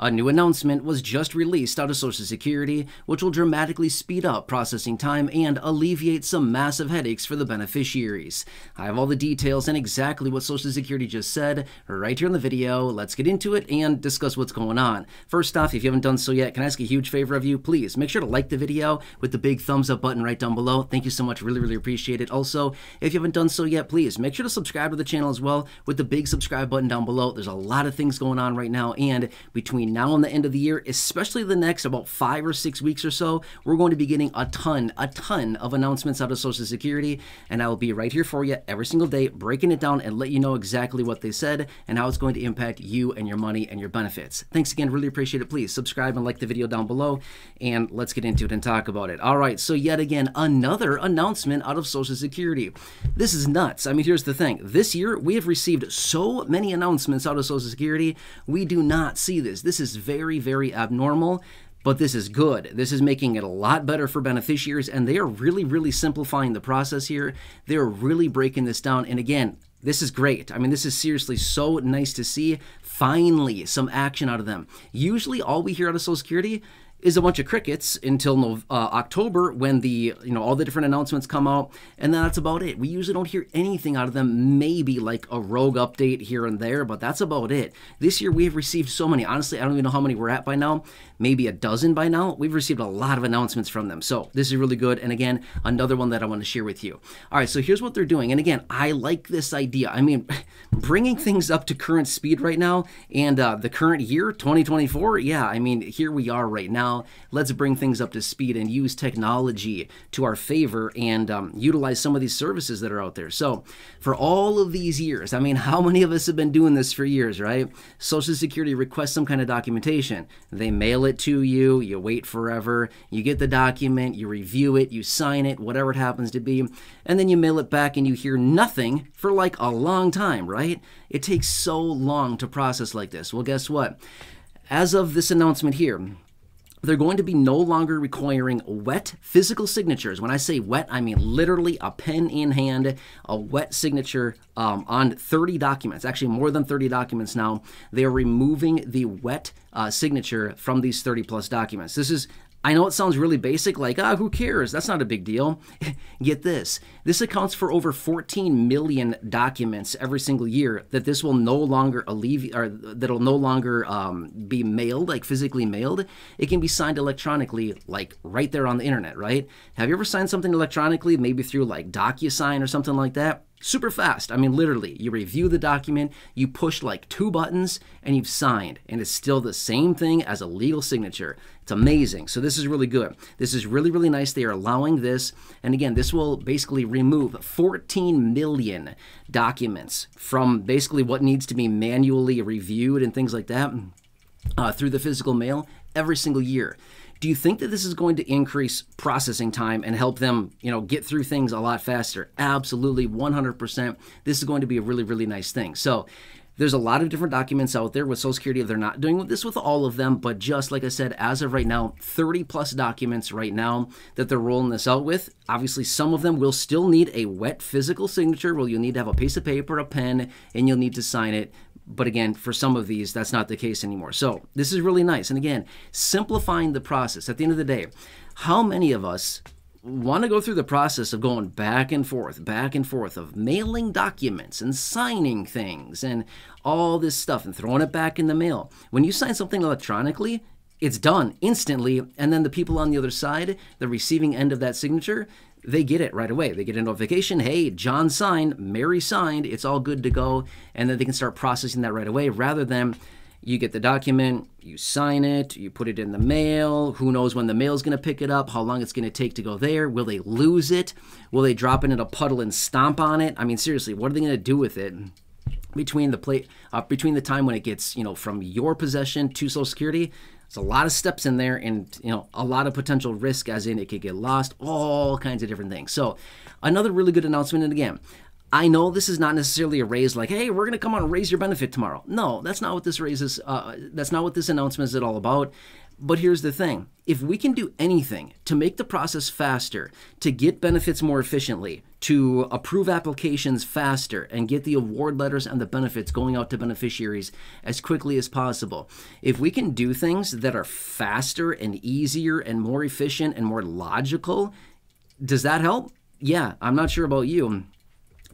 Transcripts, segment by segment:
A new announcement was just released out of Social Security, which will dramatically speed up processing time and alleviate some massive headaches for the beneficiaries. I have all the details and exactly what Social Security just said right here in the video. Let's get into it and discuss what's going on. First off, if you haven't done so yet, can I ask a huge favor of you? Please make sure to like the video with the big thumbs up button right down below. Thank you so much. Really appreciate it. Also, if you haven't done so yet, please make sure to subscribe to the channel as well with the big subscribe button down below. There's a lot of things going on right now, and between now and the end of the year, especially the next about 5 or 6 weeks or so, we're going to be getting a ton of announcements out of Social Security, and I will be right here for you every single day, breaking it down and let you know exactly what they said and how it's going to impact you and your money and your benefits. Thanks again, really appreciate it. Please subscribe and like the video down below, and let's get into it and talk about it. All right, so yet again, another announcement out of Social Security. This is nuts. I mean, here's the thing. This year, we have received so many announcements out of Social Security. We do not see this. This is very abnormal, but this is good. This is making it a lot better for beneficiaries, and they are really simplifying the process here. They're really breaking this down, and again, this is great. I mean, this is seriously so nice to see. Finally, some action out of them. Usually, all we hear out of Social Security is a bunch of crickets until October, when all the different announcements come out, and then that's about it. We usually don't hear anything out of them, maybe like a rogue update here and there, but that's about it. This year we have received so many. Honestly, I don't even know how many we're at by now. Maybe a dozen by now. We've received a lot of announcements from them, so this is really good. And again, another one that I want to share with you. All right, so here's what they're doing, and again, I like this idea. I mean, bringing things up to current speed right now, and the current year, 2024, yeah, I mean, here we are right now. Let's bring things up to speed and use technology to our favor and utilize some of these services that are out there. So for all of these years, I mean, how many of us have been doing this for years, right? Social Security requests some kind of documentation. They mail it to you, you wait forever, you get the document, you review it, you sign it, whatever it happens to be, and then you mail it back and you hear nothing for like a long time, right? It takes so long to process like this. Well, guess what? As of this announcement here, they're going to be no longer requiring wet physical signatures. When I say wet, I mean literally a pen in hand, a wet signature on 30 documents, actually more than 30 documents now. They are removing the wet signature from these 30 plus documents. This is, I know it sounds really basic, like, who cares? That's not a big deal. Get this. This accounts for over 14 million documents every single year that this will no longer alleviate, or that'll no longer be mailed, like physically mailed. It can be signed electronically, like right there on the internet, right? Have you ever signed something electronically, maybe through like DocuSign or something like that? Super fast. I mean, literally, you review the document, you push like 2 buttons, and you've signed. And it's still the same thing as a legal signature. It's amazing. So this is really good. This is really nice. They are allowing this. And again, this will basically remove 14 million documents from basically what needs to be manually reviewed and things like that through the physical mail every single year. Do you think that this is going to increase processing time and help them, get through things a lot faster? Absolutely, 100%. This is going to be a really nice thing. So there's a lot of different documents out there with Social Security. They're not doing this with all of them, but just like I said, as of right now, 30 plus documents right now that they're rolling this out with. Obviously, some of them will still need a wet physical signature where you'll need to have a piece of paper, a pen, and you'll need to sign it. But again, for some of these, that's not the case anymore. So this is really nice. And again, simplifying the process. At the end of the day, how many of us want to go through the process of going back and forth, of mailing documents and signing things and all this stuff and throwing it back in the mail? When you sign something electronically, it's done instantly. And then the people on the other side, the receiving end of that signature, they get it right away. They get a notification, hey, John signed, Mary signed, it's all good to go. And then they can start processing that right away, rather than you get the document, you sign it, you put it in the mail. Who knows when the mail's going to pick it up, how long it's going to take to go there. Will they lose it? Will they drop it in a puddle and stomp on it? I mean, seriously, what are they going to do with it? Between the time when it gets, from your possession to Social Security, there's a lot of steps in there, and a lot of potential risk, as in it could get lost, all kinds of different things. So another really good announcement. And again, I know this is not necessarily a raise like, hey, we're going to come on and raise your benefit tomorrow. No, that's not what this raises. That's not what this announcement is at all about. But here's the thing. If we can do anything to make the process faster, to get benefits more efficiently, to approve applications faster, and get the award letters and the benefits going out to beneficiaries as quickly as possible, if we can do things that are faster and easier and more efficient and more logical, does that help? Yeah, I'm not sure about you.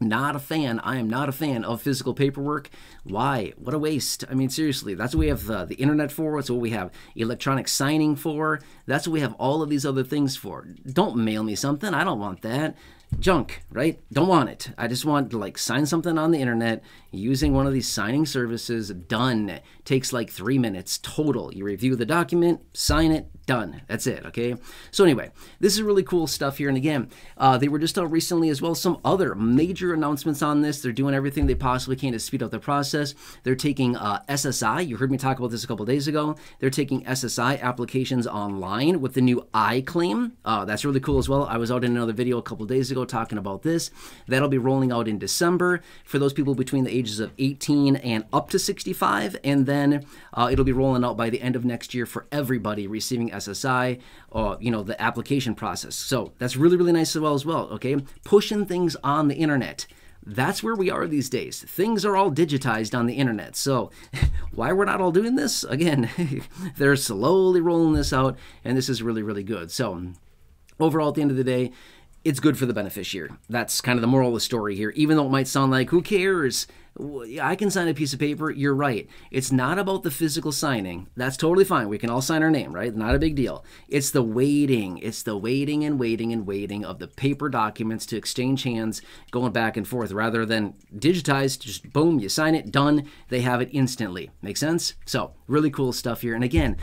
Not a fan. I am not a fan of physical paperwork. Why? What a waste. I mean, seriously, that's what we have the internet for. That's what we have electronic signing for. That's what we have all of these other things for. Don't mail me something. I don't want that. Junk, right? Don't want it. I just want to sign something on the internet using one of these signing services. Done. Takes 3 minutes total. You review the document, sign it, done. That's it, okay? So anyway, this is really cool stuff here. And again, they were just out recently as well, some other major announcements on this. They're doing everything they possibly can to speed up the process. They're taking SSI. You heard me talk about this a couple days ago. They're taking SSI applications online with the new iClaim. That's really cool as well. I was out in another video a couple days ago talking about this. That'll be rolling out in December for those people between the ages of 18 and up to 65. And then it'll be rolling out by the end of next year for everybody receiving SSI, the application process. So that's really, really nice as well, okay? Pushing things on the internet. That's where we are these days. Things are all digitized on the internet. So why we're not all doing this? Again, they're slowly rolling this out, and this is really, really good. So overall, at the end of the day, it's good for the beneficiary. That's kind of the moral of the story here. Even though it might sound like, who cares? I can sign a piece of paper. You're right. It's not about the physical signing. That's totally fine. We can all sign our name, right? Not a big deal. It's the waiting. It's the waiting and waiting and waiting of the paper documents to exchange hands going back and forth rather than digitized. Just boom, you sign it, done. They have it instantly. Make sense? So really cool stuff here. And again,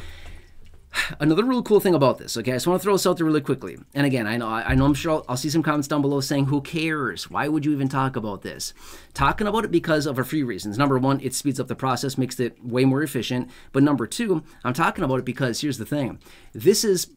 another really cool thing about this, okay, I just want to throw this out there really quickly. And again, I know I'm sure I'll see some comments down below saying, who cares? Why would you even talk about this? Talking about it because of a few reasons. Number one, it speeds up the process, makes it way more efficient. But number two, I'm talking about it because here's the thing. This is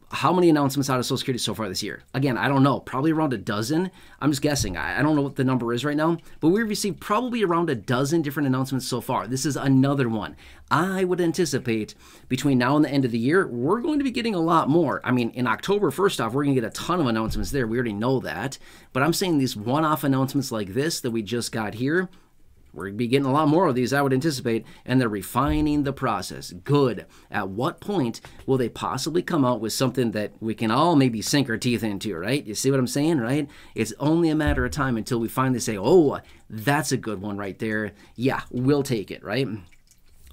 how many announcements out of Social Security so far this year? Again, I don't know. Probably around a dozen. I'm just guessing. I don't know what the number is right now, but we've received probably around a dozen different announcements so far. This is another one. I would anticipate between now and the end of the year, we're going to be getting a lot more. I mean, in October, first off, we're going to get a ton of announcements there. We already know that. But I'm saying these one-off announcements like this that we just got here, we're going to be getting a lot more of these, I would anticipate, and they're refining the process. Good. At what point will they possibly come out with something that we can all maybe sink our teeth into, right? You see what I'm saying, right? It's only a matter of time until we finally say, oh, that's a good one right there. Yeah, we'll take it, right?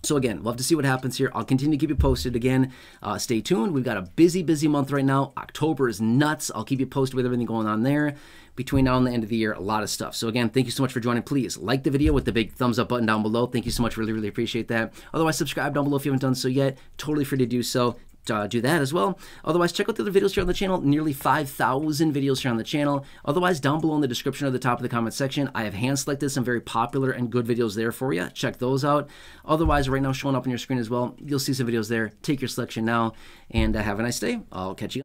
So again, love to see what happens here. I'll continue to keep you posted. Again, stay tuned. We've got a busy, busy month right now. October is nuts. I'll keep you posted with everything going on there. Between now and the end of the year, a lot of stuff. So again, thank you so much for joining. Please like the video with the big thumbs up button down below. Thank you so much. Really, really appreciate that. Otherwise, subscribe down below if you haven't done so yet. Totally free to do so. Do that as well. Otherwise, check out the other videos here on the channel. Nearly 5,000 videos here on the channel. Otherwise, down below in the description or the top of the comment section, I have hand selected some very popular and good videos there for you. Check those out. Otherwise, right now showing up on your screen as well, you'll see some videos there. Take your selection now, and have a nice day. I'll catch you.